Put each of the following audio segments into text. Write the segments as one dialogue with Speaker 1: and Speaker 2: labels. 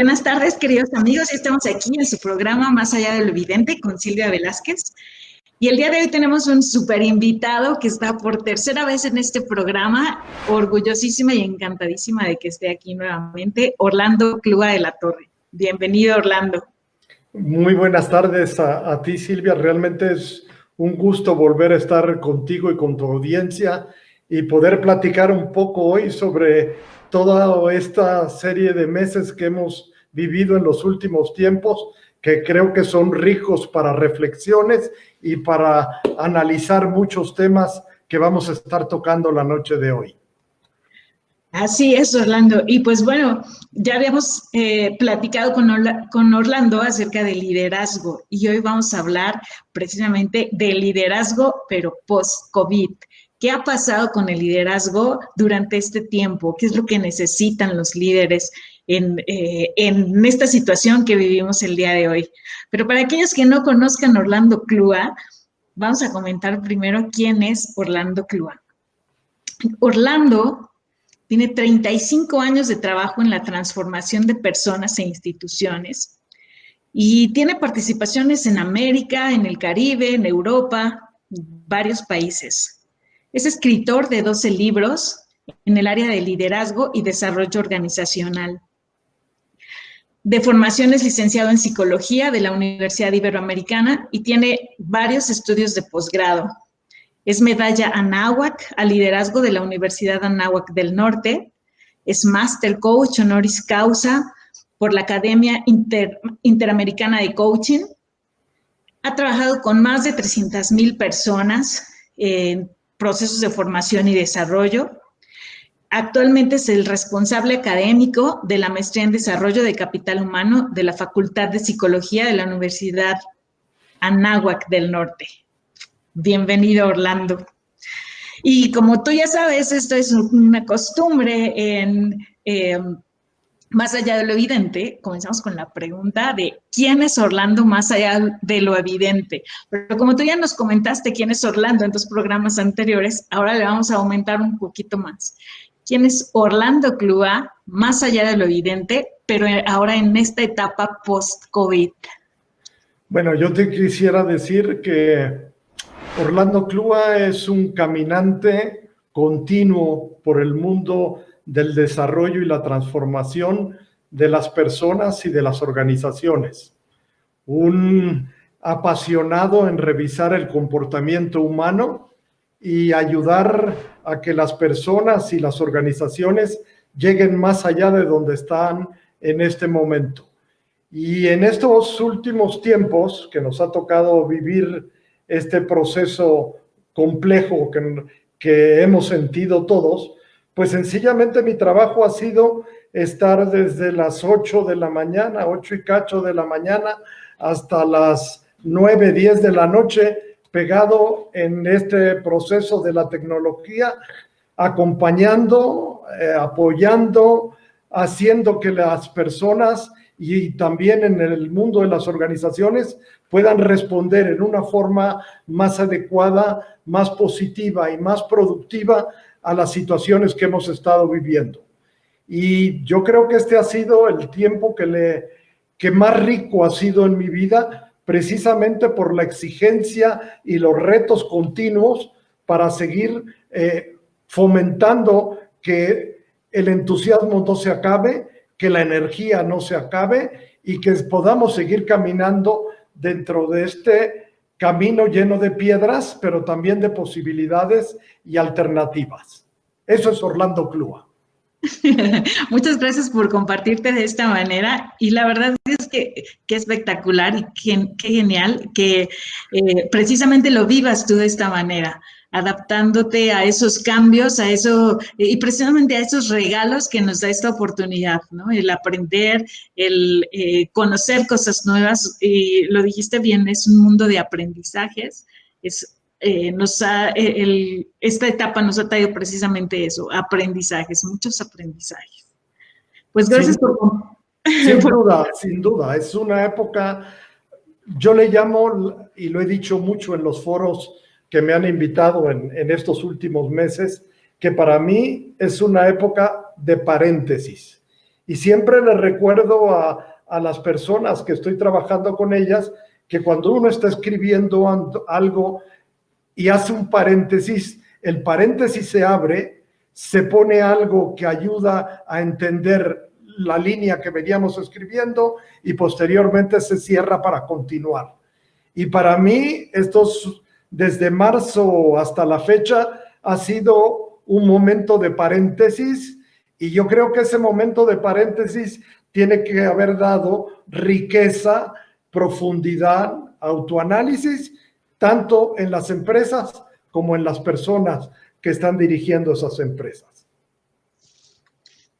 Speaker 1: Buenas tardes, queridos amigos. Estamos aquí en su programa Más allá de lo evidente con Silvia Velázquez. Y el día de hoy tenemos un súper invitado que está por tercera vez en este programa, orgullosísima y encantadísima de que esté aquí nuevamente, Orlando Clua de la Torre. Bienvenido, Orlando.
Speaker 2: Muy buenas tardes a ti, Silvia. Realmente es un gusto volver a estar contigo y con tu audiencia y poder platicar un poco hoy sobre toda esta serie de meses que hemos vivido en los últimos tiempos, que creo que son ricos para reflexiones y para analizar muchos temas que vamos a estar tocando la noche de hoy.
Speaker 1: Así es, Orlando. Y pues bueno, ya habíamos platicado con Orlando acerca del liderazgo y hoy vamos a hablar precisamente del liderazgo, pero post-COVID. ¿Qué ha pasado con el liderazgo durante este tiempo? ¿Qué es lo que necesitan los líderes en esta situación que vivimos el día de hoy? Pero para aquellos que no conozcan Orlando Clua, vamos a comentar primero quién es Orlando Clua. Orlando tiene 35 años de trabajo en la transformación de personas e instituciones y tiene participaciones en América, en el Caribe, en Europa, varios países. Es escritor de 12 libros en el área de liderazgo y desarrollo organizacional. De formación es licenciado en Psicología de la Universidad Iberoamericana y tiene varios estudios de posgrado. Es medalla Anáhuac a liderazgo de la Universidad Anáhuac del Norte. Es Master Coach honoris causa por la Academia Interamericana de Coaching. Ha trabajado con más de 300,000 personas en procesos de formación y desarrollo. Actualmente es el responsable académico de la Maestría en Desarrollo de Capital Humano de la Facultad de Psicología de la Universidad Anáhuac del Norte. Bienvenido, Orlando. Y como tú ya sabes, esto es una costumbre en Más allá de lo evidente. Comenzamos con la pregunta de ¿quién es Orlando más allá de lo evidente? Pero como tú ya nos comentaste quién es Orlando en 2 programas anteriores, ahora le vamos a aumentar un poquito más. ¿Quién es Orlando Clua más allá de lo evidente, pero ahora en esta etapa post-COVID?
Speaker 2: Bueno, yo te quisiera decir que Orlando Clua es un caminante continuo por el mundo del desarrollo y la transformación de las personas y de las organizaciones. Un apasionado en revisar el comportamiento humano y ayudar a que las personas y las organizaciones lleguen más allá de donde están en este momento. Y en estos últimos tiempos que nos ha tocado vivir este proceso complejo que hemos sentido todos, pues sencillamente mi trabajo ha sido estar desde las 8 de la mañana, 8 y cacho de la mañana, hasta las 9, 10 de la noche, pegado en este proceso de la tecnología, acompañando, apoyando, haciendo que las personas y también en el mundo de las organizaciones puedan responder en una forma más adecuada, más positiva y más productiva a las situaciones que hemos estado viviendo. Y yo creo que este ha sido el tiempo que más rico ha sido en mi vida, precisamente por la exigencia y los retos continuos para seguir fomentando que el entusiasmo no se acabe, que la energía no se acabe y que podamos seguir caminando dentro de este camino lleno de piedras, pero también de posibilidades y alternativas. Eso es Orlando Clua.
Speaker 1: Muchas gracias por compartirte de esta manera y la verdad es que espectacular y qué genial que precisamente lo vivas tú de esta manera, adaptándote a esos cambios, a eso y precisamente a esos regalos que nos da esta oportunidad, ¿no? El aprender, el conocer cosas nuevas, y lo dijiste bien, es un mundo de aprendizajes, esta etapa nos ha traído precisamente eso, aprendizajes, muchos aprendizajes. Pues gracias
Speaker 2: sin duda, es una época, yo le llamo, y lo he dicho mucho en los foros que me han invitado en estos últimos meses, que para mí es una época de paréntesis. Y siempre les recuerdo a las personas que estoy trabajando con ellas que cuando uno está escribiendo algo y hace un paréntesis, el paréntesis se abre, se pone algo que ayuda a entender la línea que veníamos escribiendo y posteriormente se cierra para continuar. Y para mí, desde marzo hasta la fecha, ha sido un momento de paréntesis, y yo creo que ese momento de paréntesis tiene que haber dado riqueza, profundidad, autoanálisis, tanto en las empresas como en las personas que están dirigiendo esas empresas.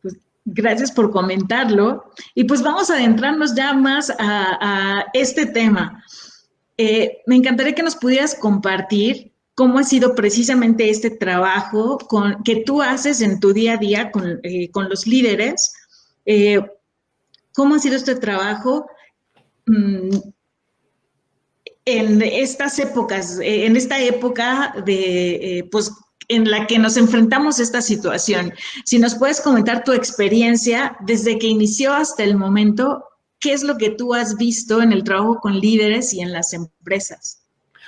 Speaker 1: Pues, gracias por comentarlo. Y pues vamos a adentrarnos ya más a este tema. Me encantaría que nos pudieras compartir cómo ha sido precisamente este trabajo que tú haces en tu día a día con los líderes. ¿Cómo ha sido este trabajo en estas épocas, en esta época pues, en la que nos enfrentamos a esta situación? Si nos puedes comentar tu experiencia desde que inició hasta el momento, ¿qué es lo que tú has visto en el trabajo con líderes y en las empresas?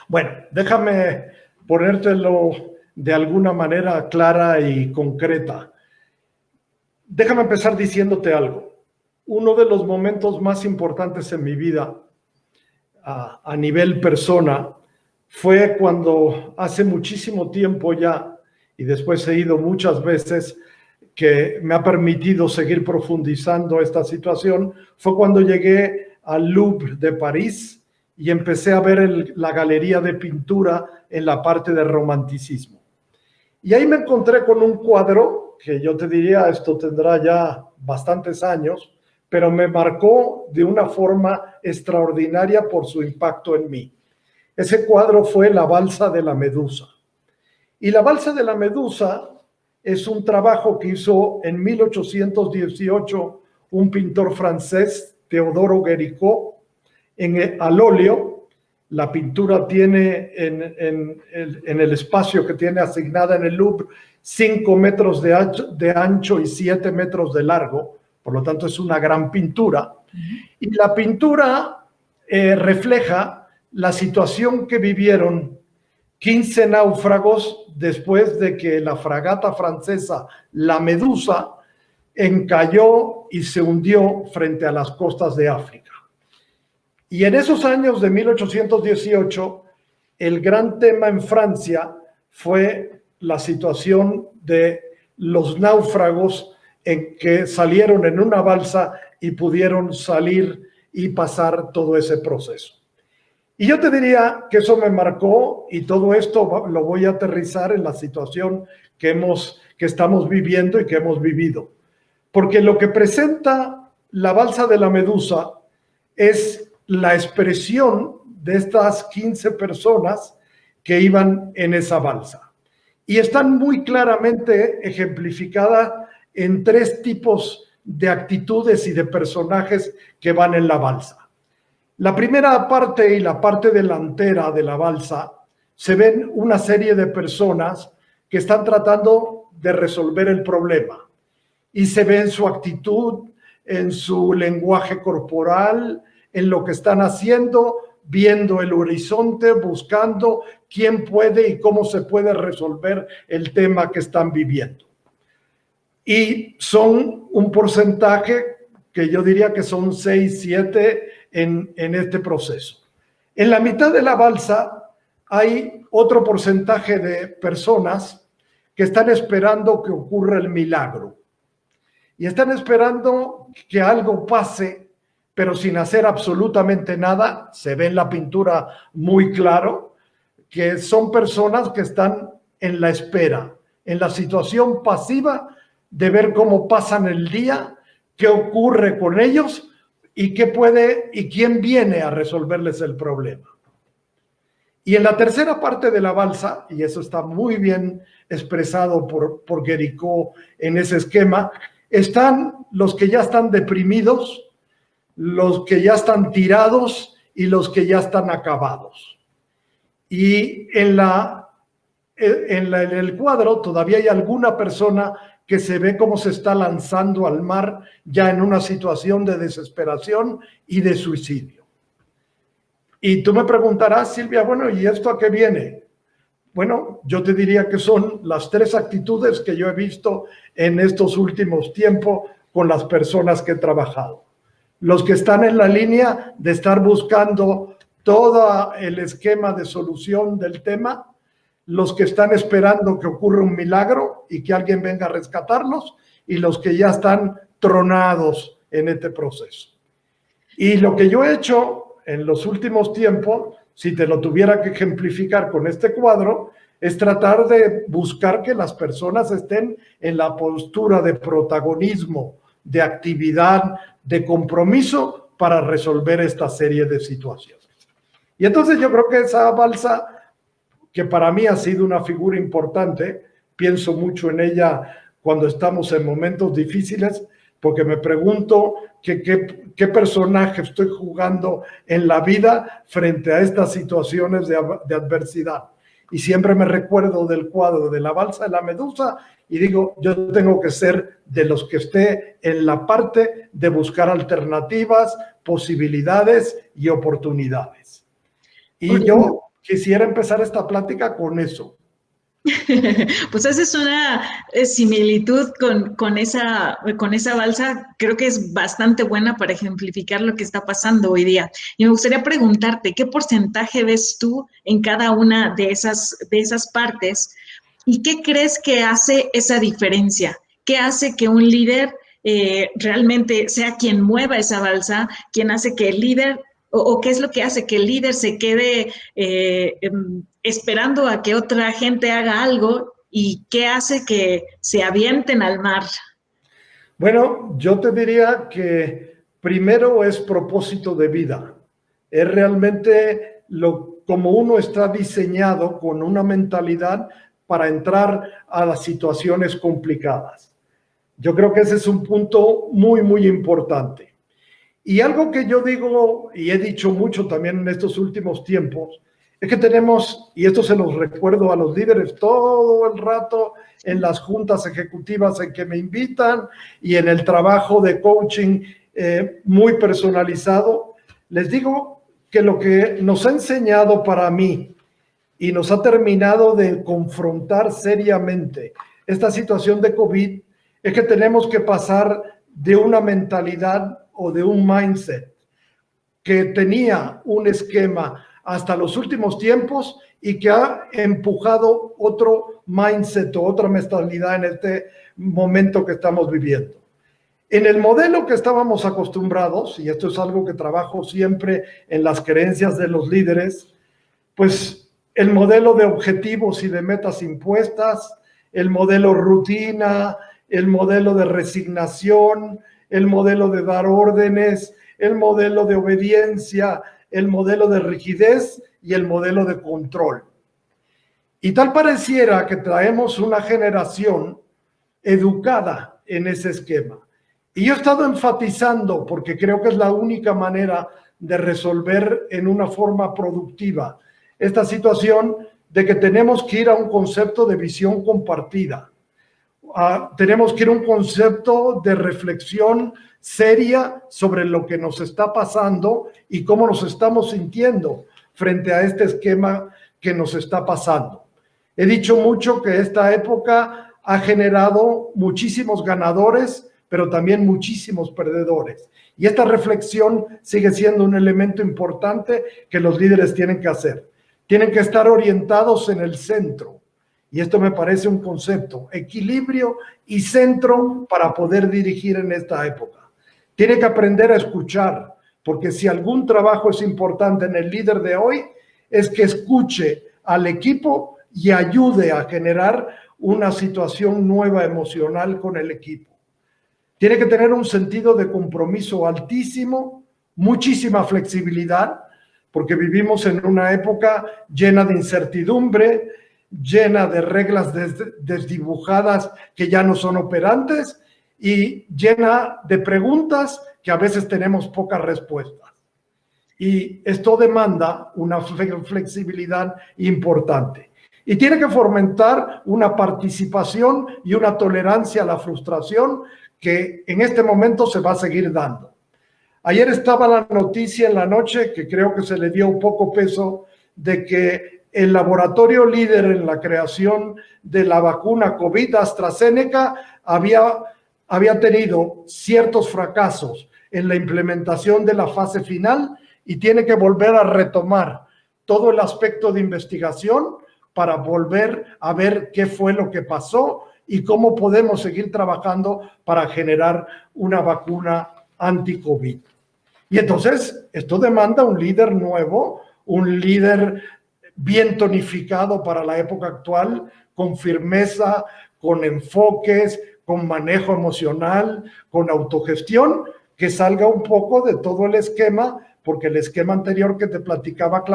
Speaker 2: Bueno, déjame ponértelo de alguna manera clara y concreta. Déjame empezar diciéndote algo. Uno de los momentos más importantes en mi vida a nivel persona fue cuando hace muchísimo tiempo ya, y después he ido muchas veces, que me ha permitido seguir profundizando esta situación, fue cuando llegué al Louvre de París y empecé a ver la galería de pintura en la parte de romanticismo. Y ahí me encontré con un cuadro que yo te diría, esto tendrá ya bastantes años, pero me marcó de una forma extraordinaria por su impacto en mí. Ese cuadro fue La Balsa de la Medusa. Y La Balsa de la Medusa es un trabajo que hizo en 1818 un pintor francés, Teodoro Géricault, al óleo. La pintura tiene en el espacio que tiene asignada en el Louvre 5 metros de ancho y 7 metros de largo, por lo tanto es una gran pintura. Y la pintura refleja la situación que vivieron 15 náufragos después de que la fragata francesa La Medusa encalló y se hundió frente a las costas de África. Y en esos años de 1818, el gran tema en Francia fue la situación de los náufragos en que salieron en una balsa y pudieron salir y pasar todo ese proceso. Y yo te diría que eso me marcó, y todo esto lo voy a aterrizar en la situación que estamos viviendo y que hemos vivido. Porque lo que presenta La Balsa de la Medusa es la expresión de estas 15 personas que iban en esa balsa. Y están muy claramente ejemplificadas en 3 tipos de actitudes y de personajes que van en la balsa. La primera parte y la parte delantera de la balsa se ven una serie de personas que están tratando de resolver el problema, y se ve en su actitud, en su lenguaje corporal, en lo que están haciendo, viendo el horizonte, buscando quién puede y cómo se puede resolver el tema que están viviendo. Y son un porcentaje que yo diría que son 6, 7 en este proceso. En la mitad de la balsa hay otro porcentaje de personas que están esperando que ocurra el milagro. Y están esperando que algo pase, pero sin hacer absolutamente nada. Se ve en la pintura muy claro que son personas que están en la espera, en la situación pasiva de ver cómo pasan el día, qué ocurre con ellos y qué puede y quién viene a resolverles el problema. Y en la tercera parte de la balsa, y eso está muy bien expresado por Géricault en ese esquema, están los que ya están deprimidos, los que ya están tirados y los que ya están acabados. Y en el cuadro todavía hay alguna persona que se ve cómo se está lanzando al mar ya en una situación de desesperación y de suicidio. Y tú me preguntarás, Silvia, bueno, ¿y esto a qué viene? Bueno, yo te diría que son las 3 actitudes que yo he visto en estos últimos tiempos con las personas que he trabajado. Los que están en la línea de estar buscando todo el esquema de solución del tema, los que están esperando que ocurra un milagro y que alguien venga a rescatarlos, y los que ya están tronados en este proceso. Y lo que yo he hecho en los últimos tiempos, si te lo tuviera que ejemplificar con este cuadro, es tratar de buscar que las personas estén en la postura de protagonismo, de actividad, de compromiso para resolver esta serie de situaciones. Y entonces yo creo que esa balsa, que para mí ha sido una figura importante, pienso mucho en ella cuando estamos en momentos difíciles, porque me pregunto qué personaje estoy jugando en la vida frente a estas situaciones de adversidad. Y siempre me recuerdo del cuadro de la balsa de la medusa y digo, yo tengo que ser de los que esté en la parte de buscar alternativas, posibilidades y oportunidades. Y yo quisiera empezar esta plática con eso.
Speaker 1: Pues haces una similitud con esa balsa, creo que es bastante buena para ejemplificar lo que está pasando hoy día. Y me gustaría preguntarte, ¿qué porcentaje ves tú en cada una de esas partes? ¿Y qué crees que hace esa diferencia? ¿Qué hace que un líder realmente sea quien mueva esa balsa, quien hace que el líder o qué es lo que hace que el líder se quede esperando a que otra gente haga algo y qué hace que se avienten al mar?
Speaker 2: Bueno, yo te diría que primero es propósito de vida. Es realmente como uno está diseñado con una mentalidad para entrar a las situaciones complicadas. Yo creo que ese es un punto muy, muy importante. Y algo que yo digo, y he dicho mucho también en estos últimos tiempos, es que tenemos, y esto se los recuerdo a los líderes todo el rato en las juntas ejecutivas en que me invitan y en el trabajo de coaching muy personalizado, les digo que lo que nos ha enseñado para mí y nos ha terminado de confrontar seriamente esta situación de COVID es que tenemos que pasar de una mentalidad o de un mindset que tenía un esquema hasta los últimos tiempos y que ha empujado otro mindset o otra mentalidad en este momento que estamos viviendo. En el modelo que estábamos acostumbrados, y esto es algo que trabajo siempre en las creencias de los líderes, pues el modelo de objetivos y de metas impuestas, el modelo rutina, el modelo de resignación, el modelo de dar órdenes, el modelo de obediencia, el modelo de rigidez y el modelo de control. Y tal pareciera que traemos una generación educada en ese esquema. Y yo he estado enfatizando, porque creo que es la única manera de resolver en una forma productiva esta situación de que tenemos que ir a un concepto de visión compartida. Tenemos que ir a un concepto de reflexión seria sobre lo que nos está pasando y cómo nos estamos sintiendo frente a este esquema que nos está pasando. He dicho mucho que esta época ha generado muchísimos ganadores, pero también muchísimos perdedores. Y esta reflexión sigue siendo un elemento importante que los líderes tienen que hacer. Tienen que estar orientados en el centro. Y esto me parece un concepto, equilibrio y centro para poder dirigir en esta época. Tiene que aprender a escuchar, porque si algún trabajo es importante en el líder de hoy, es que escuche al equipo y ayude a generar una situación nueva emocional con el equipo. Tiene que tener un sentido de compromiso altísimo, muchísima flexibilidad, porque vivimos en una época llena de incertidumbre, llena de reglas desdibujadas que ya no son operantes y llena de preguntas que a veces tenemos pocas respuestas. Y esto demanda una flexibilidad importante. Y tiene que fomentar una participación y una tolerancia a la frustración que en este momento se va a seguir dando. Ayer estaba la noticia en la noche, que creo que se le dio un poco peso, de que el laboratorio líder en la creación de la vacuna COVID, AstraZeneca, había tenido ciertos fracasos en la implementación de la fase final y tiene que volver a retomar todo el aspecto de investigación para volver a ver qué fue lo que pasó y cómo podemos seguir trabajando para generar una vacuna anti-COVID. Y entonces esto demanda un líder nuevo, un líder bien tonificado para la época actual, con firmeza, con enfoques, con manejo emocional, con autogestión, que salga un poco de todo el esquema, porque el esquema anterior que te platicaba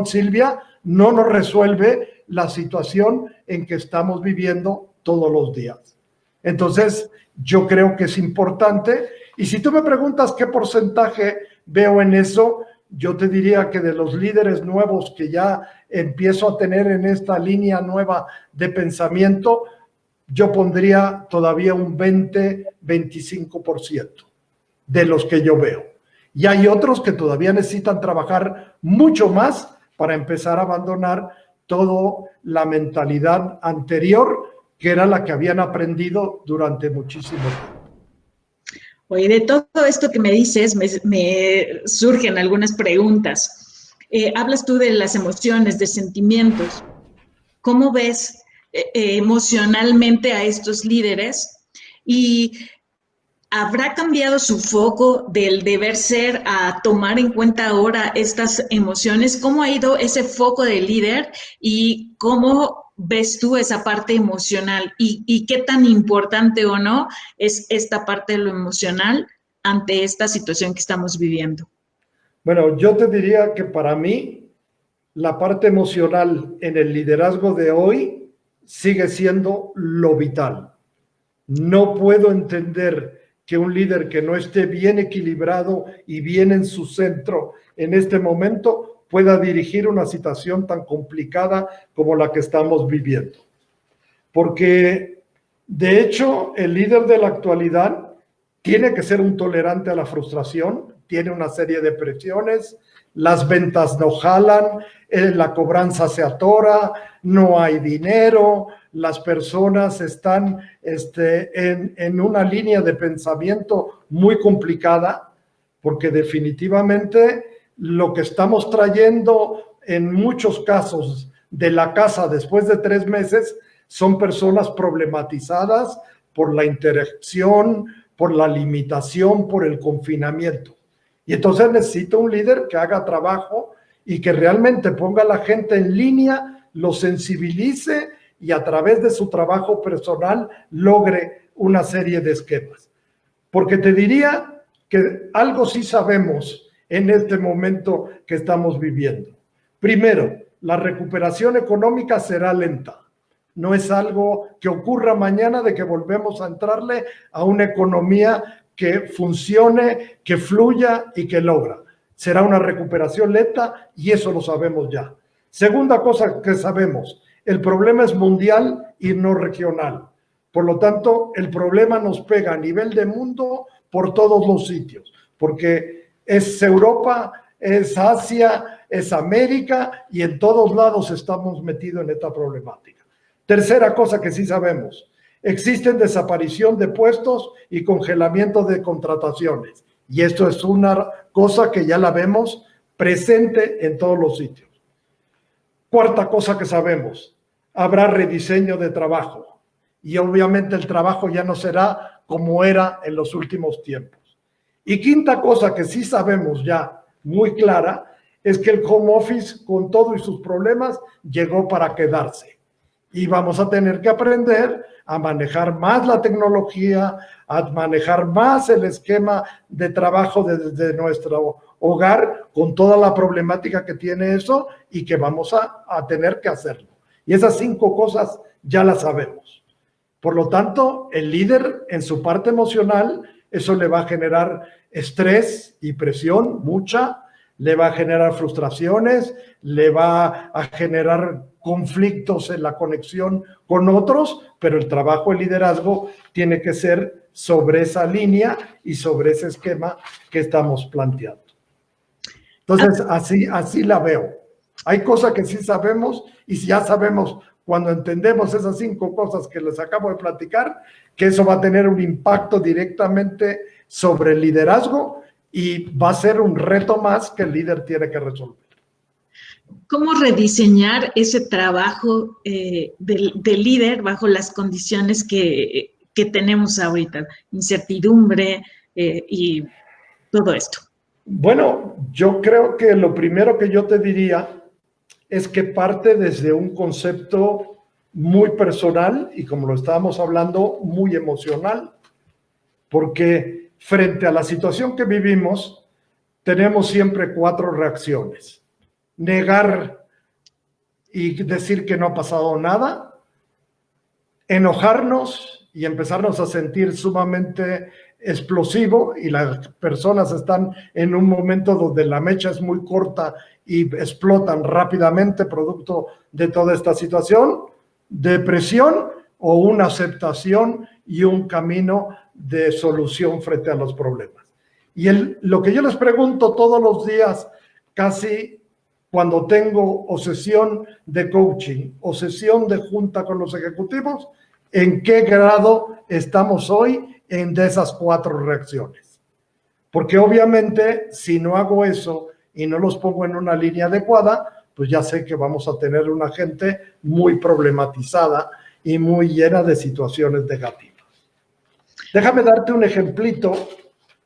Speaker 2: Silvia, no nos resuelve la situación en que estamos viviendo todos los días. Entonces, yo creo que es importante. Y si tú me preguntas qué porcentaje veo en eso, yo te diría que de los líderes nuevos que ya empiezo a tener en esta línea nueva de pensamiento, yo pondría todavía un 20-25% de los que yo veo. Y hay otros que todavía necesitan trabajar mucho más para empezar a abandonar toda la mentalidad anterior, que era la que habían aprendido durante muchísimo tiempo.
Speaker 1: Oye, de todo esto que me dices, me surgen algunas preguntas. Hablas tú de las emociones, de sentimientos. ¿Cómo ves emocionalmente a estos líderes? Y ¿habrá cambiado su foco del deber ser a tomar en cuenta ahora estas emociones? ¿Cómo ha ido ese foco del líder y cómo ves tú esa parte emocional? ¿Y qué tan importante o no es esta parte de lo emocional ante esta situación que estamos viviendo?
Speaker 2: Bueno, yo te diría que para mí la parte emocional en el liderazgo de hoy sigue siendo lo vital. No puedo entender que un líder que no esté bien equilibrado y bien en su centro en este momento pueda dirigir una situación tan complicada como la que estamos viviendo. Porque, de hecho, el líder de la actualidad tiene que ser un tolerante a la frustración, tiene una serie de presiones, las ventas no jalan, la cobranza se atora, no hay dinero, las personas están en una línea de pensamiento muy complicada, porque definitivamente lo que estamos trayendo en muchos casos de la casa después de 3 meses son personas problematizadas por la interacción, por la limitación, por el confinamiento. Y entonces necesito un líder que haga trabajo y que realmente ponga a la gente en línea, lo sensibilice y a través de su trabajo personal logre una serie de esquemas. Porque te diría que algo sí sabemos en este momento que estamos viviendo. Primero, la recuperación económica será lenta. No es algo que ocurra mañana de que volvemos a entrarle a una economía que funcione, que fluya y que logra. Será una recuperación lenta y eso lo sabemos ya. Segunda cosa que sabemos, el problema es mundial y no regional. Por lo tanto, el problema nos pega a nivel de mundo por todos los sitios, porque es Europa, es Asia, es América y en todos lados estamos metidos en esta problemática. Tercera cosa que sí sabemos, existen desaparición de puestos y congelamiento de contrataciones. Y esto es una cosa que ya la vemos presente en todos los sitios. Cuarta cosa que sabemos, habrá rediseño de trabajo. Y obviamente el trabajo ya no será como era en los últimos tiempos. Y quinta cosa que sí sabemos ya muy clara, es que el home office, con todo y sus problemas, llegó para quedarse. Y vamos a tener que aprender a manejar más la tecnología, a manejar más el esquema de trabajo desde nuestro hogar, con toda la problemática que tiene eso y que vamos a tener que hacerlo. Y esas 5 cosas ya las sabemos. Por lo tanto, el líder en su parte emocional, eso le va a generar estrés y presión, mucha, le va a generar frustraciones, le va a generar conflictos en la conexión con otros, pero el trabajo de liderazgo tiene que ser sobre esa línea y sobre ese esquema que estamos planteando. Entonces, así la veo. Hay cosas que sí sabemos, y si ya sabemos, cuando entendemos esas 5 cosas que les acabo de platicar, que eso va a tener un impacto directamente sobre el liderazgo y va a ser un reto más que el líder tiene que resolver.
Speaker 1: ¿Cómo rediseñar ese trabajo del líder bajo las condiciones que tenemos ahorita? Incertidumbre y todo esto.
Speaker 2: Bueno, yo creo que lo primero que yo te diría es que parte desde un concepto muy personal y, como lo estábamos hablando, muy emocional, porque frente a la situación que vivimos tenemos siempre 4 reacciones: negar y decir que no ha pasado nada, enojarnos y empezarnos a sentir sumamente explosivo, y las personas están en un momento donde la mecha es muy corta y explotan rápidamente producto de toda esta situación, depresión o una aceptación y un camino de solución frente a los problemas. Y lo que yo les pregunto todos los días, casi cuando tengo o sesión de coaching o sesión de junta con los ejecutivos, ¿en qué grado estamos hoy de esas 4 reacciones? Porque obviamente si no hago eso y no los pongo en una línea adecuada, pues ya sé que vamos a tener una gente muy problematizada y muy llena de situaciones negativas. Déjame darte un ejemplito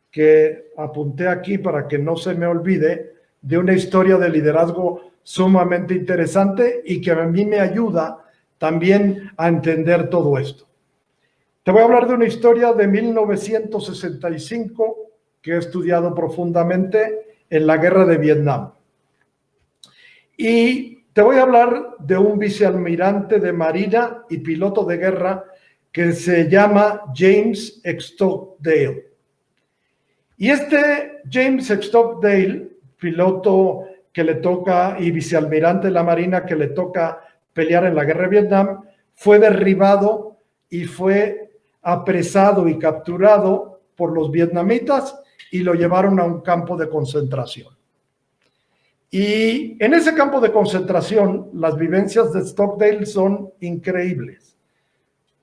Speaker 2: que apunté aquí para que no se me olvide, de una historia de liderazgo sumamente interesante y que a mí me ayuda también a entender todo esto. Te voy a hablar de una historia de 1965 que he estudiado profundamente en la guerra de Vietnam. Y te voy a hablar de un vicealmirante de marina y piloto de guerra que se llama James Stockdale. Y este James Stockdale, piloto que le toca y vicealmirante de la marina que le toca pelear en la guerra de Vietnam, fue derribado y fue apresado y capturado por los vietnamitas y lo llevaron a un campo de concentración. Y en ese campo de concentración, las vivencias de Stockdale son increíbles.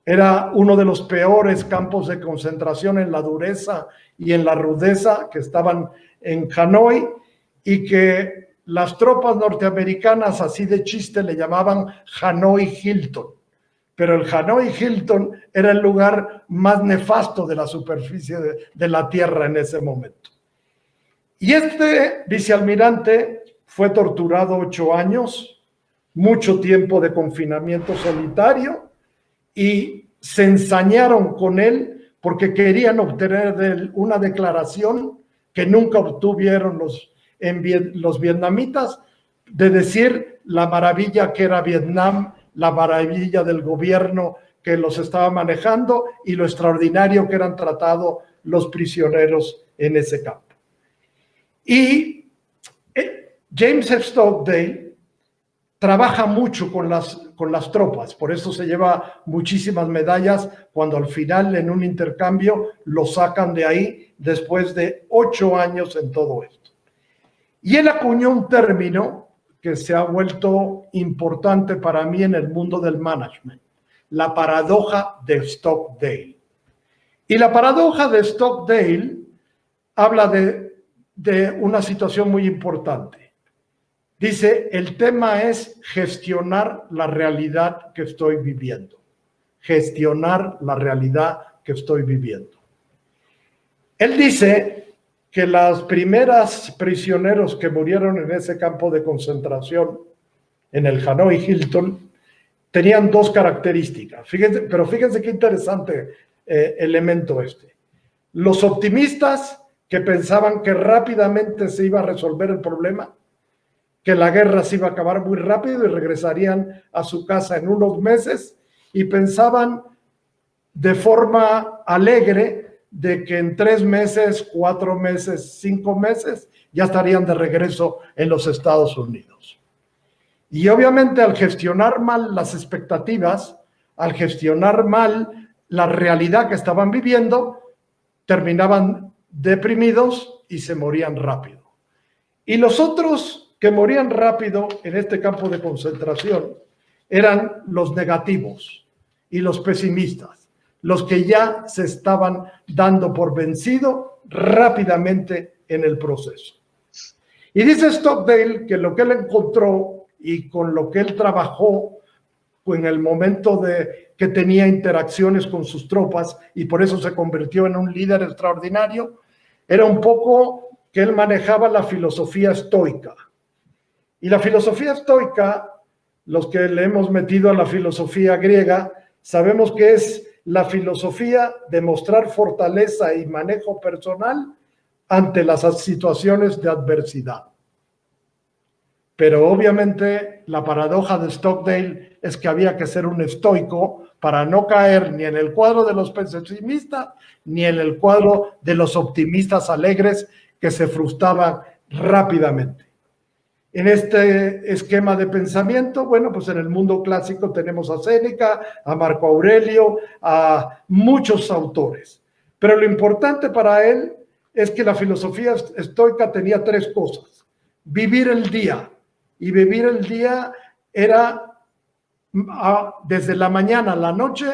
Speaker 2: Era uno de los peores campos de concentración en la dureza y en la rudeza que estaban en Hanoi, y que las tropas norteamericanas, así de chiste, le llamaban Hanoi Hilton. Pero el Hanoi Hilton era el lugar más nefasto de la superficie de la tierra en ese momento. Y este vicealmirante fue torturado 8 años, mucho tiempo de confinamiento solitario, y se ensañaron con él porque querían obtener de él una declaración que nunca obtuvieron los vietnamitas, de decir la maravilla que era Vietnam, la maravilla del gobierno que los estaba manejando y lo extraordinario que eran tratados los prisioneros en ese campo. Y James Stockdale trabaja mucho con las tropas, por eso se lleva muchísimas medallas cuando al final en un intercambio lo sacan de ahí después de 8 años en todo esto. Y él acuñó un término que se ha vuelto importante para mí en el mundo del management: la paradoja de Stockdale. Y la paradoja de Stockdale habla de una situación muy importante. Dice, el tema es gestionar la realidad que estoy viviendo. Gestionar la realidad que estoy viviendo. Él dice que las primeras prisioneros que murieron en ese campo de concentración, en el Hanoi Hilton, tenían 2 características. Fíjense qué interesante elemento este. Los optimistas, que pensaban que rápidamente se iba a resolver el problema, que la guerra se iba a acabar muy rápido y regresarían a su casa en unos meses, y pensaban de forma alegre de que en 3 meses, 4 meses, 5 meses, ya estarían de regreso en los Estados Unidos. Y obviamente al gestionar mal las expectativas, al gestionar mal la realidad que estaban viviendo, terminaban deprimidos y se morían rápido. Y los otros que morían rápido en este campo de concentración eran los negativos y los pesimistas, los que ya se estaban dando por vencido rápidamente en el proceso. Y dice Stockdale que lo que él encontró y con lo que él trabajó en el momento de que tenía interacciones con sus tropas y por eso se convirtió en un líder extraordinario, era un poco que él manejaba la filosofía estoica. Y la filosofía estoica, los que le hemos metido a la filosofía griega, sabemos que es la filosofía de mostrar fortaleza y manejo personal ante las situaciones de adversidad. Pero obviamente la paradoja de Stockdale es que había que ser un estoico para no caer ni en el cuadro de los pesimistas ni en el cuadro de los optimistas alegres que se frustraban rápidamente. En este esquema de pensamiento, bueno, pues en el mundo clásico tenemos a Séneca, a Marco Aurelio, a muchos autores. Pero lo importante para él es que la filosofía estoica tenía 3 cosas. Vivir el día. Y vivir el día era desde la mañana a la noche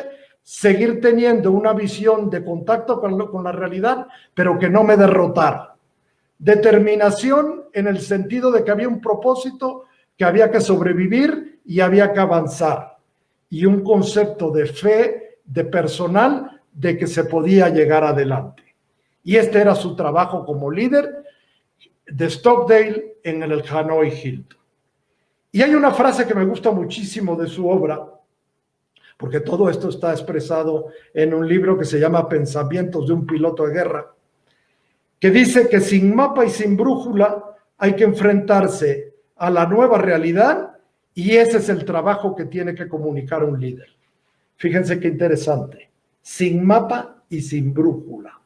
Speaker 2: seguir teniendo una visión de contacto con la realidad, pero que no me derrotara. Determinación en el sentido de que había un propósito, que había que sobrevivir y había que avanzar. Y un concepto de fe, de personal, de que se podía llegar adelante. Y este era su trabajo como líder de Stockdale en el Hanoi Hilton. Y hay una frase que me gusta muchísimo de su obra, porque todo esto está expresado en un libro que se llama Pensamientos de un piloto de guerra, que dice que sin mapa y sin brújula hay que enfrentarse a la nueva realidad y ese es el trabajo que tiene que comunicar un líder. Fíjense qué interesante. Sin mapa y sin brújula.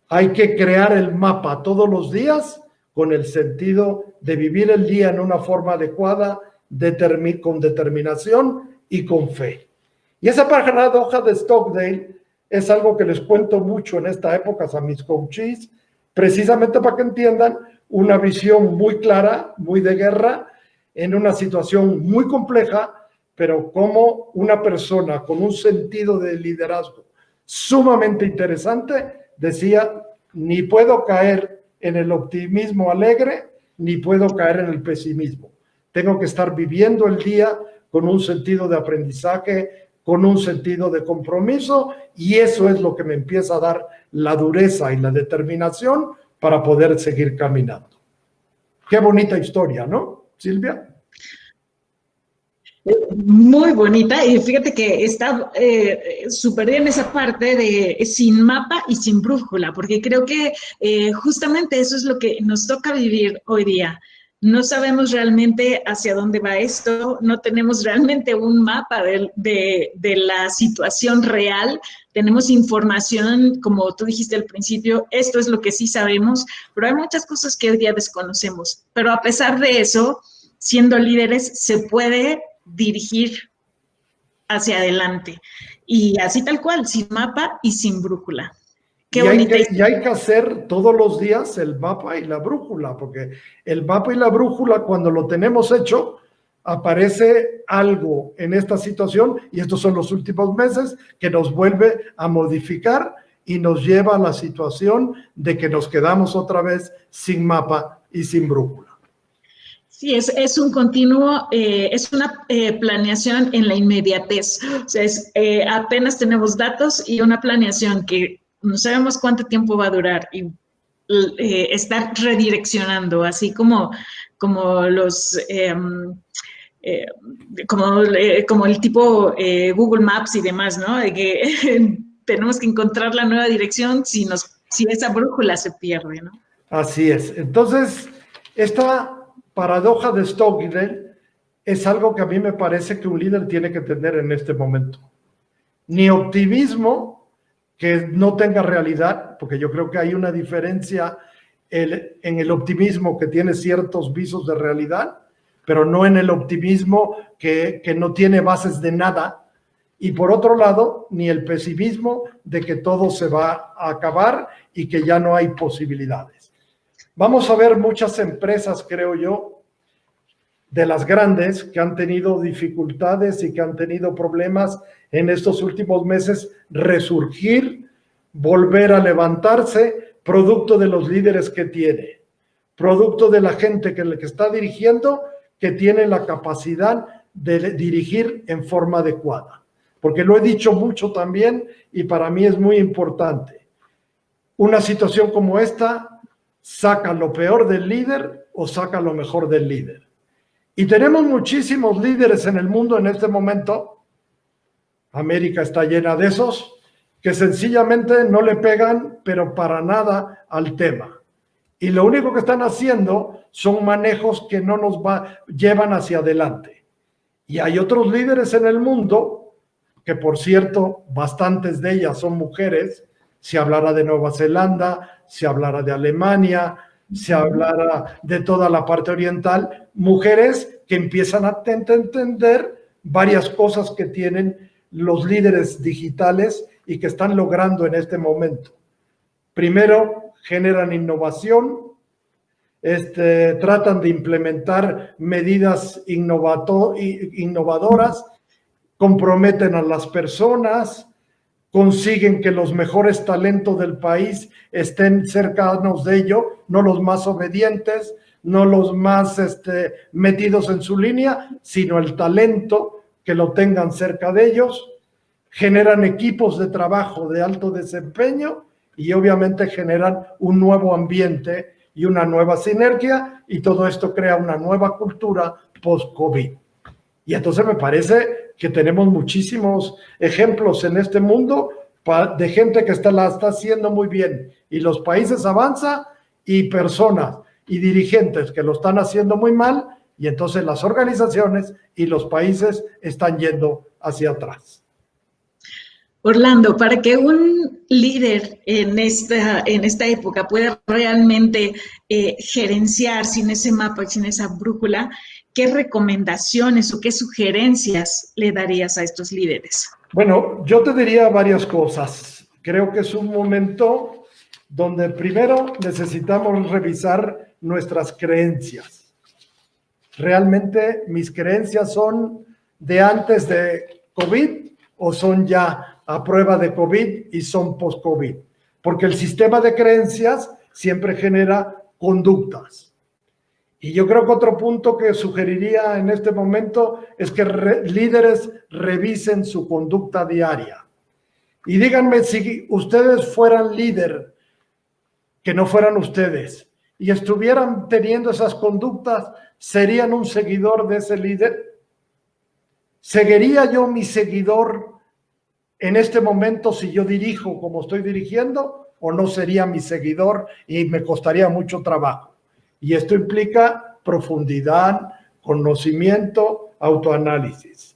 Speaker 2: Hay que crear el mapa todos los días con el sentido de vivir el día en una forma adecuada, con determinación y con fe. Y esa paradoja de Stockdale es algo que les cuento mucho en esta época a mis coaches, precisamente para que entiendan una visión muy clara, muy de guerra, en una situación muy compleja, pero como una persona con un sentido de liderazgo sumamente interesante decía, ni puedo caer en el optimismo alegre, ni puedo caer en el pesimismo. Tengo que estar viviendo el día con un sentido de aprendizaje, con un sentido de compromiso, y eso es lo que me empieza a dar la dureza y la determinación para poder seguir caminando. Qué bonita historia, ¿no, Silvia?
Speaker 1: Muy bonita, y fíjate que está súper bien esa parte de sin mapa y sin brújula, porque creo que justamente eso es lo que nos toca vivir hoy día. No sabemos realmente hacia dónde va esto, no tenemos realmente un mapa de la situación real, tenemos información, como tú dijiste al principio, esto es lo que sí sabemos, pero hay muchas cosas que hoy día desconocemos. Pero a pesar de eso, siendo líderes, se puede dirigir hacia adelante. Y así tal cual, sin mapa y sin brújula. Qué bonita
Speaker 2: y hay que hacer todos los días el mapa y la brújula, porque el mapa y la brújula, cuando lo tenemos hecho, aparece algo en esta situación, y estos son los últimos meses, que nos vuelve a modificar y nos lleva a la situación de que nos quedamos otra vez sin mapa y sin brújula.
Speaker 1: Sí, es un continuo, es una planeación en la inmediatez. O sea, apenas tenemos datos y una planeación que no sabemos cuánto tiempo va a durar y estar redireccionando, así como los... como el tipo Google Maps y demás, ¿no? De que tenemos que encontrar la nueva dirección si esa brújula se pierde, ¿no?
Speaker 2: Así es. Entonces, esta paradoja de Stockdale es algo que a mí me parece que un líder tiene que tener en este momento. Ni optimismo, que no tenga realidad, porque yo creo que hay una diferencia en el optimismo que tiene ciertos visos de realidad, pero no en el optimismo que no tiene bases de nada. Y por otro lado, ni el pesimismo de que todo se va a acabar y que ya no hay posibilidades. Vamos a ver muchas empresas, creo yo, de las grandes que han tenido dificultades y que han tenido problemas en estos últimos meses, resurgir, volver a levantarse, producto de los líderes que tiene, producto de la gente que está dirigiendo, que tiene la capacidad de dirigir en forma adecuada. Porque lo he dicho mucho también y para mí es muy importante. Una situación como esta saca lo peor del líder o saca lo mejor del líder. Y tenemos muchísimos líderes en el mundo en este momento, América está llena de esos, que sencillamente no le pegan, pero para nada, al tema. Y lo único que están haciendo son manejos que no nos llevan hacia adelante. Y hay otros líderes en el mundo, que por cierto, bastantes de ellas son mujeres, si hablara de Nueva Zelanda, si hablara de Alemania, si hablara de toda la parte oriental, mujeres que empiezan a entender varias cosas que tienen los líderes digitales y que están logrando en este momento. Primero, generan innovación, tratan de implementar medidas innovadoras, comprometen a las personas, consiguen que los mejores talentos del país estén cercanos de ello, no los más obedientes, no los más metidos en su línea, sino el talento, que lo tengan cerca de ellos, generan equipos de trabajo de alto desempeño y obviamente generan un nuevo ambiente y una nueva sinergia, y todo esto crea una nueva cultura post-COVID. Y entonces me parece que tenemos muchísimos ejemplos en este mundo de gente que la está haciendo muy bien, y los países avanzan, y personas y dirigentes que lo están haciendo muy mal, y entonces las organizaciones y los países están yendo hacia atrás.
Speaker 1: Orlando, para que un líder en esta época pueda realmente gerenciar sin ese mapa, sin esa brújula, ¿qué recomendaciones o qué sugerencias le darías a estos líderes?
Speaker 2: Bueno, yo te diría varias cosas. Creo que es un momento donde primero necesitamos revisar nuestras creencias. ¿Realmente mis creencias son de antes de COVID o son ya a prueba de COVID y son post-COVID? Porque el sistema de creencias siempre genera conductas. Y yo creo que otro punto que sugeriría en este momento es que líderes revisen su conducta diaria. Y díganme, si ustedes fueran líder, que no fueran ustedes, y estuvieran teniendo esas conductas, ¿serían un seguidor de ese líder? ¿Seguiría yo mi seguidor en este momento si yo dirijo como estoy dirigiendo, o no sería mi seguidor y me costaría mucho trabajo? Y esto implica profundidad, conocimiento, autoanálisis.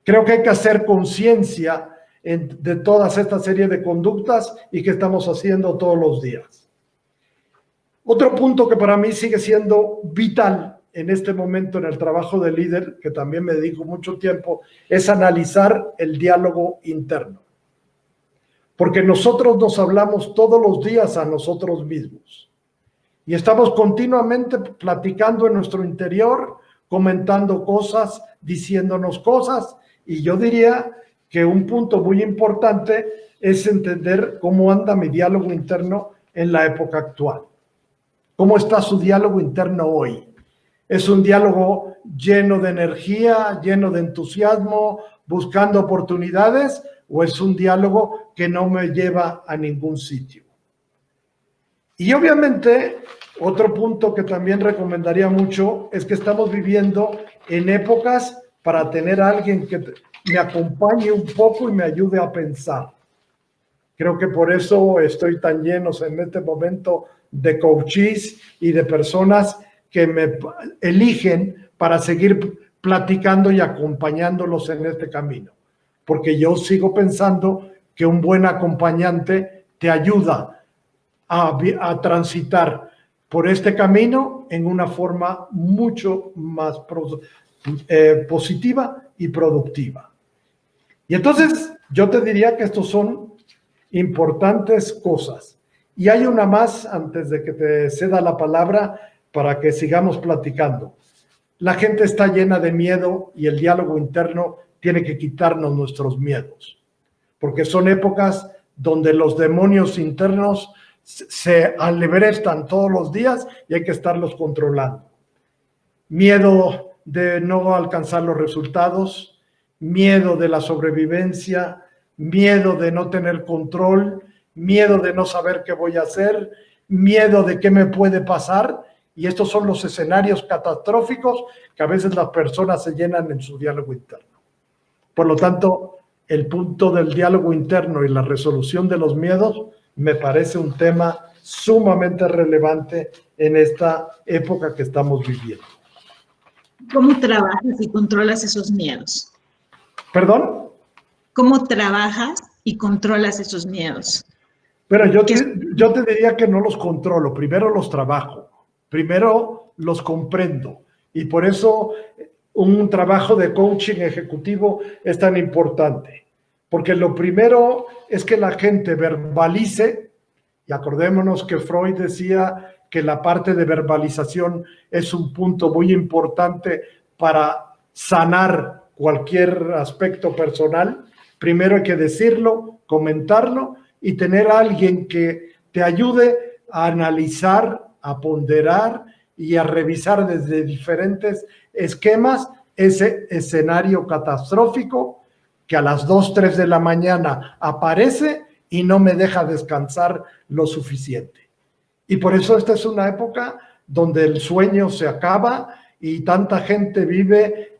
Speaker 2: Creo que hay que hacer conciencia de toda esta serie de conductas y que estamos haciendo todos los días. Otro punto que para mí sigue siendo vital en este momento en el trabajo de líder, que también me dedico mucho tiempo, es analizar el diálogo interno. Porque nosotros nos hablamos todos los días a nosotros mismos. Y estamos continuamente platicando en nuestro interior, comentando cosas, diciéndonos cosas. Y yo diría que un punto muy importante es entender cómo anda mi diálogo interno en la época actual. ¿Cómo está su diálogo interno hoy? ¿Es un diálogo lleno de energía, lleno de entusiasmo, buscando oportunidades? ¿O es un diálogo que no me lleva a ningún sitio? Y obviamente, otro punto que también recomendaría mucho es que estamos viviendo en épocas para tener a alguien que me acompañe un poco y me ayude a pensar. Creo que por eso estoy tan lleno en este momento de coaches y de personas que me eligen para seguir platicando y acompañándolos en este camino. Porque yo sigo pensando que un buen acompañante te ayuda a transitar por este camino en una forma mucho más positiva y productiva. Y entonces yo te diría que estos son importantes cosas. Y hay una más antes de que te ceda la palabra para que sigamos platicando. La gente está llena de miedo y el diálogo interno tiene que quitarnos nuestros miedos, porque son épocas donde los demonios internos se alebrestan todos los días y hay que estarlos controlando. Miedo de no alcanzar los resultados, miedo de la sobrevivencia, miedo de no tener control, miedo de no saber qué voy a hacer, miedo de qué me puede pasar. Y estos son los escenarios catastróficos que a veces las personas se llenan en su diálogo interno. Por lo tanto, el punto del diálogo interno y la resolución de los miedos me parece un tema sumamente relevante en esta época que estamos viviendo.
Speaker 1: ¿Cómo trabajas y controlas esos miedos?
Speaker 2: ¿Perdón?
Speaker 1: ¿Cómo trabajas y controlas esos miedos?
Speaker 2: Pero yo te diría que no los controlo, primero los trabajo, primero los comprendo. Y por eso un trabajo de coaching ejecutivo es tan importante. Porque lo primero es que la gente verbalice, y acordémonos que Freud decía que la parte de verbalización es un punto muy importante para sanar cualquier aspecto personal. Primero hay que decirlo, comentarlo y tener a alguien que te ayude a analizar, a ponderar y a revisar desde diferentes esquemas ese escenario catastrófico que a las 2, 3 de la mañana aparece y no me deja descansar lo suficiente. Y por eso esta es una época donde el sueño se acaba y tanta gente vive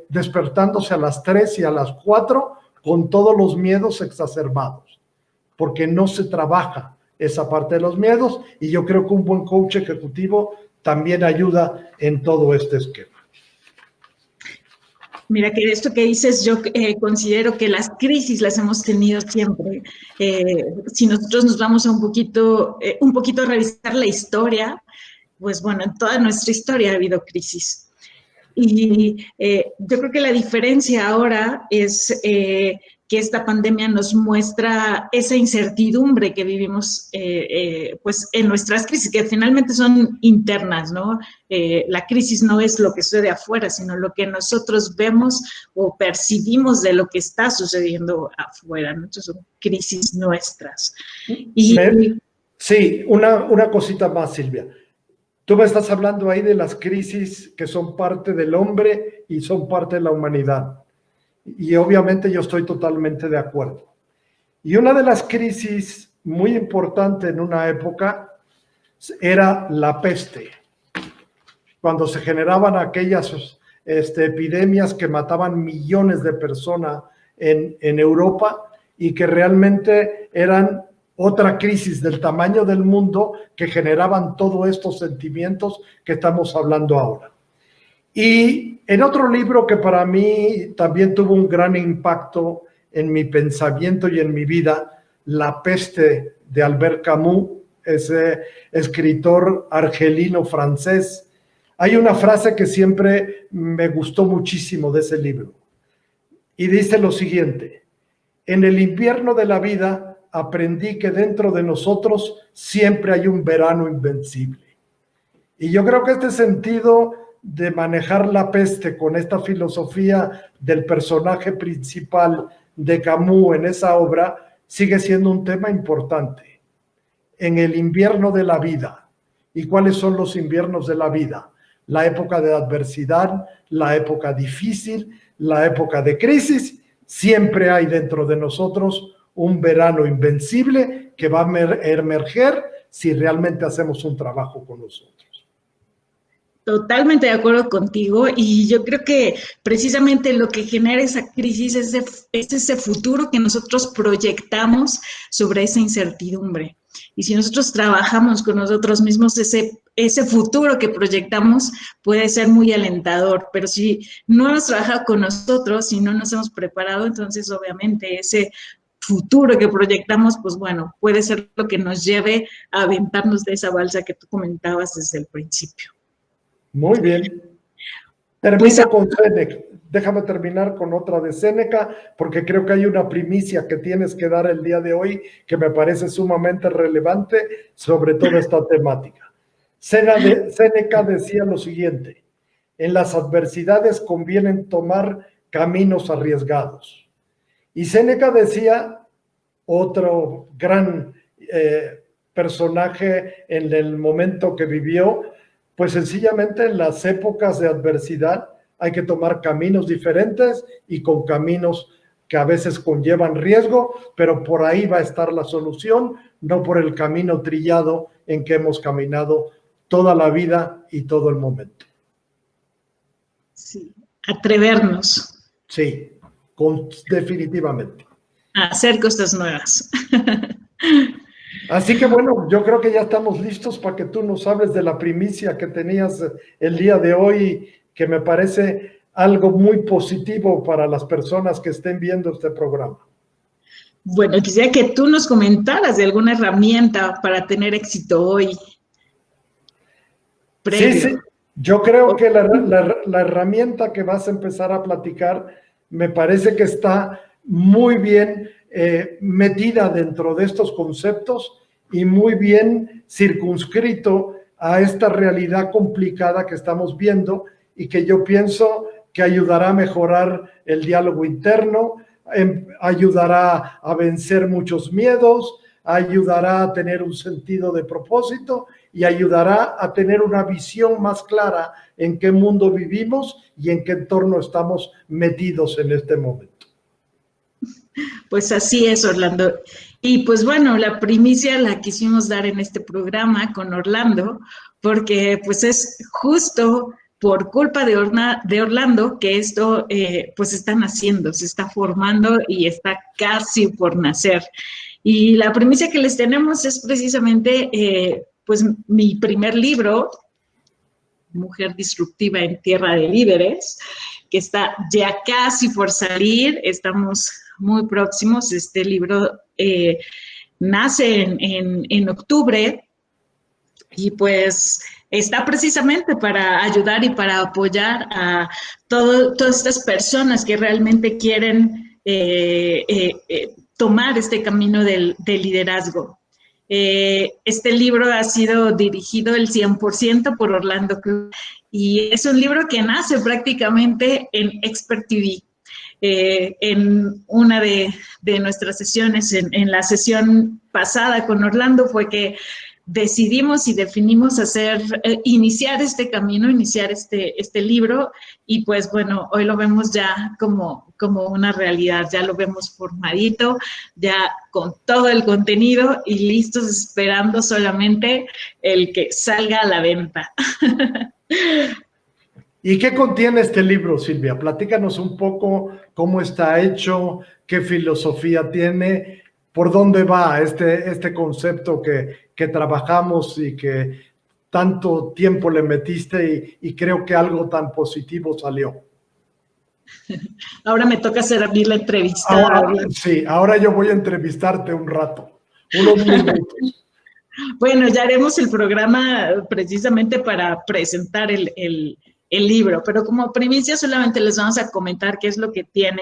Speaker 2: despertándose a las 3 y a las 4 con todos los miedos exacerbados, porque no se trabaja esa parte de los miedos, y yo creo que un buen coach ejecutivo también ayuda en todo este esquema.
Speaker 1: Mira, que esto que dices, yo considero que las crisis las hemos tenido siempre. Si nosotros nos vamos a un poquito a revisar la historia, pues bueno, en toda nuestra historia ha habido crisis. Y yo creo que la diferencia ahora es que esta pandemia nos muestra esa incertidumbre que vivimos pues en nuestras crisis, que finalmente son internas, ¿no? La crisis no es lo que sucede afuera, sino lo que nosotros vemos o percibimos de lo que está sucediendo afuera, ¿no? Entonces son crisis nuestras.
Speaker 2: Sí, una cosita más, Silvia. Tú me estás hablando ahí de las crisis que son parte del hombre y son parte de la humanidad. Y obviamente yo estoy totalmente de acuerdo. Y una de las crisis muy importantes en una época era la peste. Cuando se generaban aquellas epidemias que mataban millones de personas en Europa y que realmente eran otra crisis del tamaño del mundo que generaban todos estos sentimientos que estamos hablando ahora. Y en otro libro que para mí también tuvo un gran impacto en mi pensamiento y en mi vida, La peste, de Albert Camus, ese escritor argelino francés, hay una frase que siempre me gustó muchísimo de ese libro. Y dice lo siguiente: en el invierno de la vida aprendí que dentro de nosotros siempre hay un verano invencible. Y yo creo que este sentido de manejar la peste con esta filosofía del personaje principal de Camus en esa obra sigue siendo un tema importante. En el invierno de la vida. ¿Y cuáles son los inviernos de la vida? La época de adversidad, la época difícil, la época de crisis. Siempre hay dentro de nosotros un verano invencible que va a emerger si realmente hacemos un trabajo con nosotros.
Speaker 1: Totalmente de acuerdo contigo, y yo creo que precisamente lo que genera esa crisis es ese futuro que nosotros proyectamos sobre esa incertidumbre. Y si nosotros trabajamos con nosotros mismos, ese futuro que proyectamos puede ser muy alentador, pero si no hemos trabajado con nosotros, si no nos hemos preparado, entonces obviamente ese futuro que proyectamos, pues bueno, puede ser lo que nos lleve a aventarnos de esa balsa que tú comentabas desde el principio.
Speaker 2: Muy bien.
Speaker 1: Pues,
Speaker 2: Termino con Séneca. Déjame terminar con otra de Séneca, porque creo que hay una primicia que tienes que dar el día de hoy que me parece sumamente relevante sobre toda esta temática. Séneca decía lo siguiente: en las adversidades conviene tomar caminos arriesgados. Y Séneca decía, otro gran personaje en el momento que vivió, pues sencillamente en las épocas de adversidad hay que tomar caminos diferentes y con caminos que a veces conllevan riesgo, pero por ahí va a estar la solución, no por el camino trillado en que hemos caminado toda la vida y todo el momento.
Speaker 1: sí, atrevernos.
Speaker 2: Sí, definitivamente.
Speaker 1: A hacer cosas nuevas.
Speaker 2: Así que bueno, yo creo que ya estamos listos para que tú nos hables de la primicia que tenías el día de hoy, que me parece algo muy positivo para las personas que estén viendo este programa.
Speaker 1: Bueno, quisiera que tú nos comentaras de alguna herramienta para tener éxito hoy.
Speaker 2: Previo. Sí, sí. Yo creo que la herramienta que vas a empezar a platicar me parece que está muy bien metida dentro de estos conceptos y muy bien circunscrito a esta realidad complicada que estamos viendo y que yo pienso que ayudará a mejorar el diálogo interno, ayudará a vencer muchos miedos, ayudará a tener un sentido de propósito y ayudará a tener una visión más clara en qué mundo vivimos y en qué entorno estamos metidos en este momento.
Speaker 1: Pues así es, Orlando. Y pues bueno, la primicia la quisimos dar en este programa con Orlando, porque pues es justo por culpa de Orlando que esto pues está naciendo, se está formando y está casi por nacer. Y la primicia que les tenemos es precisamente pues mi primer libro, Mujer Disruptiva en Tierra de Líderes, que está ya casi por salir, estamos muy próximos. Este libro nace en octubre y pues está precisamente para ayudar y para apoyar a todas estas personas que realmente quieren tomar este camino del liderazgo. Este libro ha sido dirigido el 100% por Orlando Club y es un libro que nace prácticamente en Expert TV. En una de nuestras sesiones, en la sesión pasada con Orlando, fue que decidimos y definimos iniciar este camino, iniciar este libro, y pues bueno, hoy lo vemos ya como una realidad, ya lo vemos formadito, ya con todo el contenido y listos, esperando solamente el que salga a la venta.
Speaker 2: ¿Y qué contiene este libro, Silvia? Platícanos un poco cómo está hecho, qué filosofía tiene, por dónde va este concepto que trabajamos y que tanto tiempo le metiste y creo que algo tan positivo salió.
Speaker 1: Ahora me toca hacer a mí la entrevista.
Speaker 2: Sí, ahora yo voy a entrevistarte un rato, unos minutos.
Speaker 1: Bueno, ya haremos el programa precisamente para presentar el libro, pero como primicia solamente les vamos a comentar qué es lo que tiene,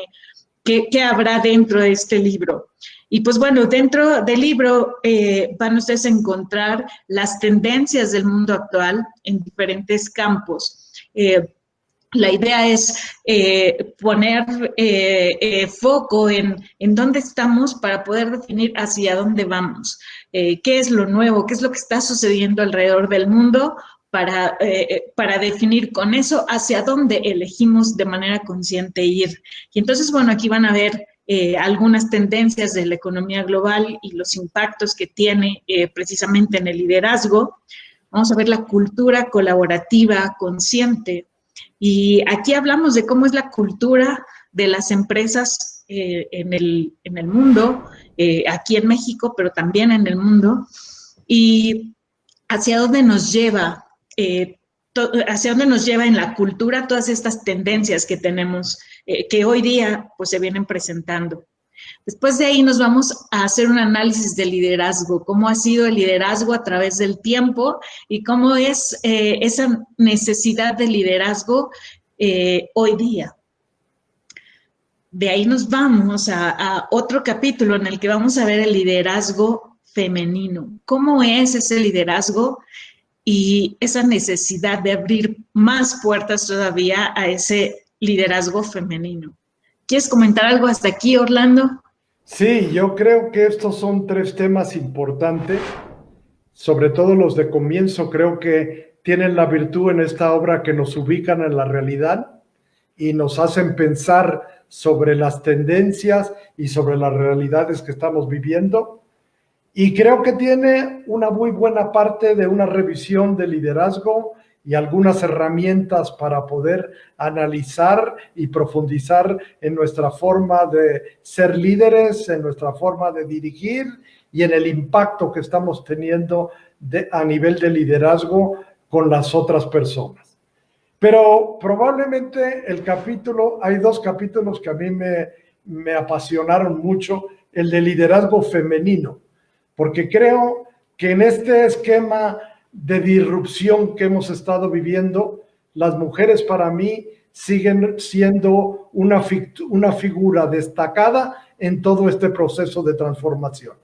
Speaker 1: qué habrá dentro de este libro. Y pues bueno, dentro del libro van ustedes a encontrar las tendencias del mundo actual en diferentes campos. La idea es poner foco en dónde estamos para poder definir hacia dónde vamos, qué es lo nuevo, qué es lo que está sucediendo alrededor del mundo, para definir con eso hacia dónde elegimos de manera consciente ir. Y entonces, bueno, aquí van a ver algunas tendencias de la economía global y los impactos que tiene precisamente en el liderazgo. Vamos a ver la cultura colaborativa consciente. Y aquí hablamos de cómo es la cultura de las empresas en el mundo, aquí en México, pero también en el mundo, y hacia dónde nos lleva en la cultura todas estas tendencias que tenemos, que hoy día pues se vienen presentando. Después de ahí nos vamos a hacer un análisis del liderazgo, cómo ha sido el liderazgo a través del tiempo y cómo es esa necesidad de liderazgo hoy día. De ahí nos vamos a otro capítulo en el que vamos a ver el liderazgo femenino. ¿Cómo es ese liderazgo y esa necesidad de abrir más puertas todavía a ese liderazgo femenino? ¿Quieres comentar algo hasta aquí, Orlando?
Speaker 2: Sí, yo creo que estos son 3 temas importantes, sobre todo los de comienzo. Creo que tienen la virtud en esta obra que nos ubican en la realidad y nos hacen pensar sobre las tendencias y sobre las realidades que estamos viviendo. Y creo que tiene una muy buena parte de una revisión de liderazgo y algunas herramientas para poder analizar y profundizar en nuestra forma de ser líderes, en nuestra forma de dirigir y en el impacto que estamos teniendo a nivel de liderazgo con las otras personas. Pero probablemente hay 2 capítulos que a mí me apasionaron mucho, el de liderazgo femenino, porque creo que en este esquema de disrupción que hemos estado viviendo, las mujeres para mí siguen siendo una figura destacada en todo este proceso de transformación.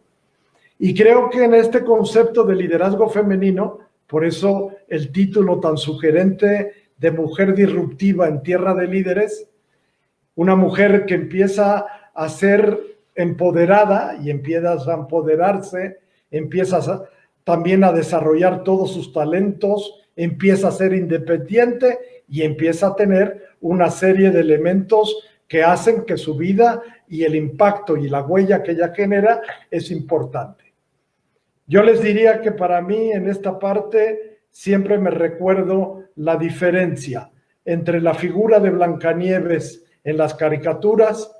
Speaker 2: Y creo que en este concepto de liderazgo femenino, por eso el título tan sugerente de Mujer Disruptiva en Tierra de Líderes, una mujer que empieza a ser empoderada y empieza a empoderarse, empieza también a desarrollar todos sus talentos, empieza a ser independiente y empieza a tener una serie de elementos que hacen que su vida y el impacto y la huella que ella genera es importante. Yo les diría que para mí en esta parte siempre me recuerdo la diferencia entre la figura de Blancanieves en las caricaturas,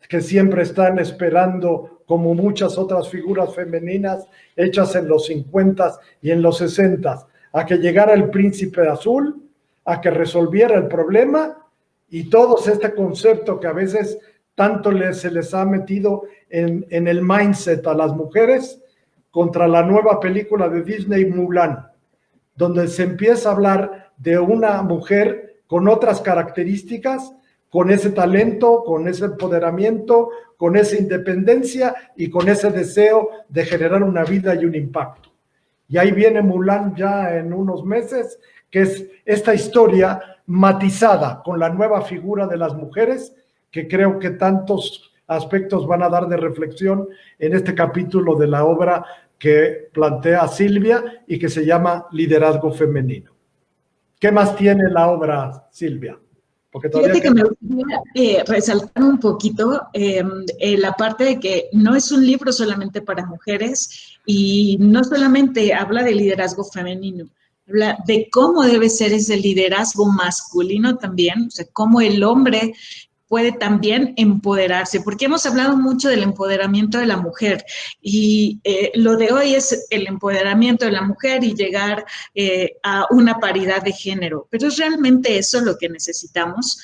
Speaker 2: que siempre están esperando, como muchas otras figuras femeninas hechas en los 50 y en los 60, a que llegara el príncipe azul, a que resolviera el problema, y todo este concepto que a veces tanto se les ha metido en el mindset a las mujeres, contra la nueva película de Disney, Mulan, donde se empieza a hablar de una mujer con otras características, con ese talento, con ese empoderamiento, con esa independencia y con ese deseo de generar una vida y un impacto. Y ahí viene Mulan ya en unos meses, que es esta historia matizada con la nueva figura de las mujeres, que creo que tantos aspectos van a dar de reflexión en este capítulo de la obra que plantea Silvia y que se llama Liderazgo Femenino. ¿Qué más tiene la obra, Silvia?
Speaker 1: Porque fíjate que me gustaría resaltar un poquito la parte de que no es un libro solamente para mujeres y no solamente habla de liderazgo femenino, habla de cómo debe ser ese liderazgo masculino también, o sea, cómo el hombre puede también empoderarse, porque hemos hablado mucho del empoderamiento de la mujer y lo de hoy es el empoderamiento de la mujer y llegar a una paridad de género, pero es realmente eso lo que necesitamos.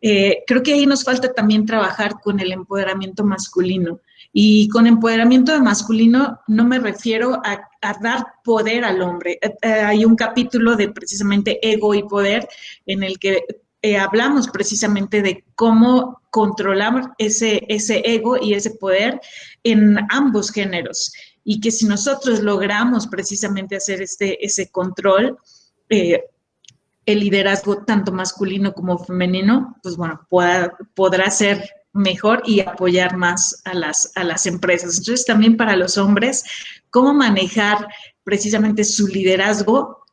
Speaker 1: Creo que ahí nos falta también trabajar con el empoderamiento masculino. Y con empoderamiento de masculino no me refiero a dar poder al hombre. Hay un capítulo de precisamente ego y poder en el que hablamos precisamente de cómo controlar ese ego y ese poder en ambos géneros. Y que si nosotros logramos precisamente hacer ese control, el liderazgo tanto masculino como femenino, pues bueno, podrá ser mejor y apoyar más a las empresas. Entonces, también para los hombres, cómo manejar precisamente su liderazgo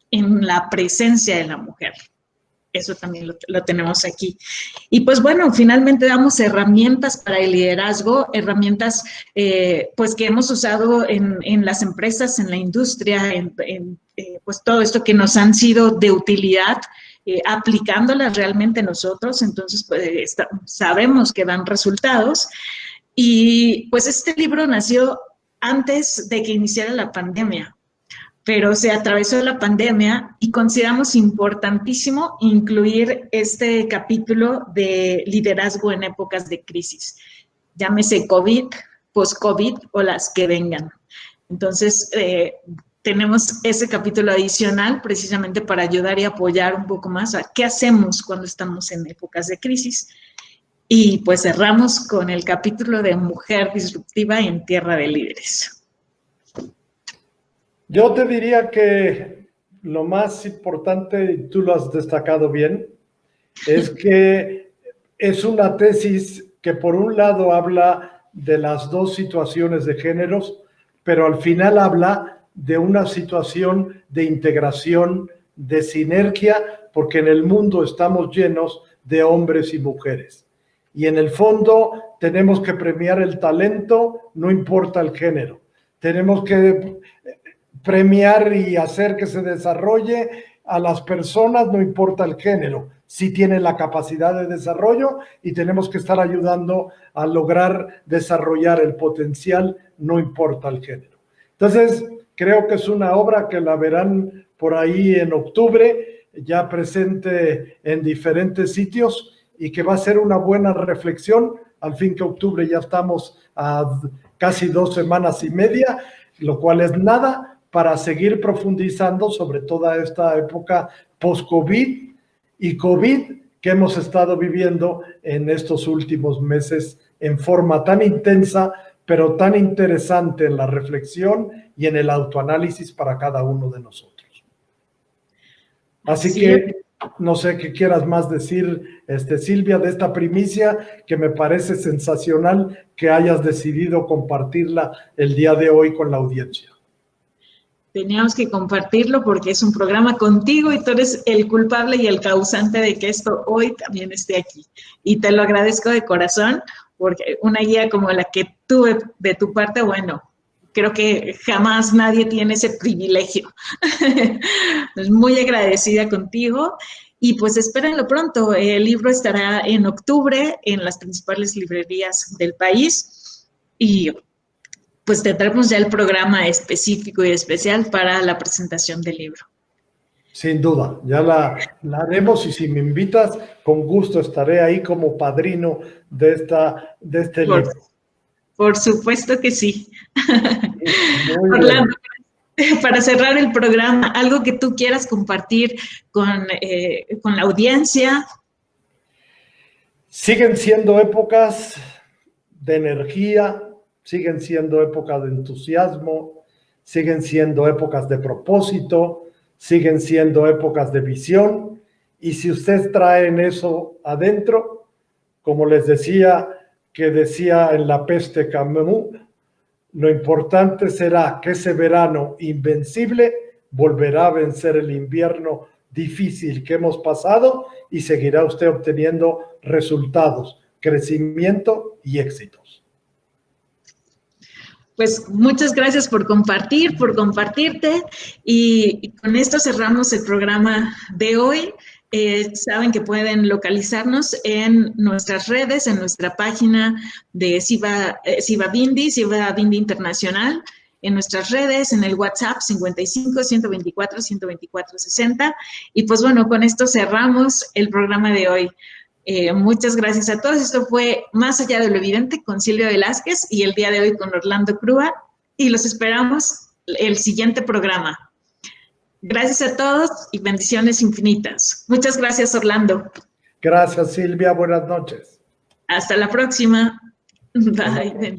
Speaker 1: en la presencia de la mujer. Eso también lo tenemos aquí. Y pues bueno, finalmente damos herramientas para el liderazgo, herramientas pues que hemos usado en las empresas, en la industria, pues todo esto que nos han sido de utilidad, aplicándolas realmente nosotros, entonces pues, sabemos que dan resultados. Y pues este libro nació antes de que iniciara la pandemia, pero se atravesó la pandemia y consideramos importantísimo incluir este capítulo de liderazgo en épocas de crisis. llámese COVID, post-COVID o las que vengan. Entonces, tenemos ese capítulo adicional precisamente para ayudar y apoyar un poco más a qué hacemos cuando estamos en épocas de crisis. Y pues cerramos con el capítulo de Mujer Disruptiva en Tierra de Líderes.
Speaker 2: Yo te diría que lo más importante, y tú lo has destacado bien, es que es una tesis que por un lado habla de las dos situaciones de géneros, pero al final habla de una situación de integración, de sinergia, porque en el mundo estamos llenos de hombres y mujeres. Y en el fondo tenemos que premiar el talento, no importa el género. Tenemos que premiar y hacer que se desarrolle a las personas, no importa el género, si tienen la capacidad de desarrollo, y tenemos que estar ayudando a lograr desarrollar el potencial, no importa el género. Entonces, creo que es una obra que la verán por ahí en octubre, ya presente en diferentes sitios, y que va a ser una buena reflexión. Al fin que octubre ya estamos a casi 2 semanas y media, lo cual es nada para seguir profundizando sobre toda esta época post-COVID y COVID que hemos estado viviendo en estos últimos meses en forma tan intensa, pero tan interesante en la reflexión y en el autoanálisis para cada uno de nosotros. Así que no sé qué quieras más decir, Silvia, de esta primicia que me parece sensacional que hayas decidido compartirla el día de hoy con la audiencia.
Speaker 1: Teníamos que compartirlo porque es un programa contigo y tú eres el culpable y el causante de que esto hoy también esté aquí. Y te lo agradezco de corazón, porque una guía como la que tuve de tu parte, bueno, creo que jamás nadie tiene ese privilegio. Muy agradecida contigo y pues espérenlo pronto. El libro estará en octubre en las principales librerías del país y pues tendremos ya el programa específico y especial para la presentación del libro.
Speaker 2: Sin duda, ya la haremos, y si me invitas, con gusto estaré ahí como padrino de este libro.
Speaker 1: Por supuesto que sí. Orlando, para cerrar el programa, ¿algo que tú quieras compartir con la audiencia?
Speaker 2: Siguen siendo épocas de energía, siguen siendo épocas de entusiasmo, siguen siendo épocas de propósito, siguen siendo épocas de visión, y si ustedes traen eso adentro, como les decía, que decía en La Peste Camus, lo importante será que ese verano invencible volverá a vencer el invierno difícil que hemos pasado, y seguirá usted obteniendo resultados, crecimiento y éxitos.
Speaker 1: Pues muchas gracias por compartir, por compartirte, y con esto cerramos el programa de hoy. Saben que pueden localizarnos en nuestras redes, en nuestra página de Siva Bindi Internacional, en nuestras redes, en el WhatsApp 55 124 124 60. Y pues bueno, con esto cerramos el programa de hoy. Muchas gracias a todos. Esto fue Más Allá de lo Evidente con Silvia Velázquez y el día de hoy con Orlando Crúa, y los esperamos el siguiente programa. Gracias a todos y bendiciones infinitas. Muchas gracias, Orlando.
Speaker 2: Gracias, Silvia. Buenas noches.
Speaker 1: Hasta la próxima. Bye.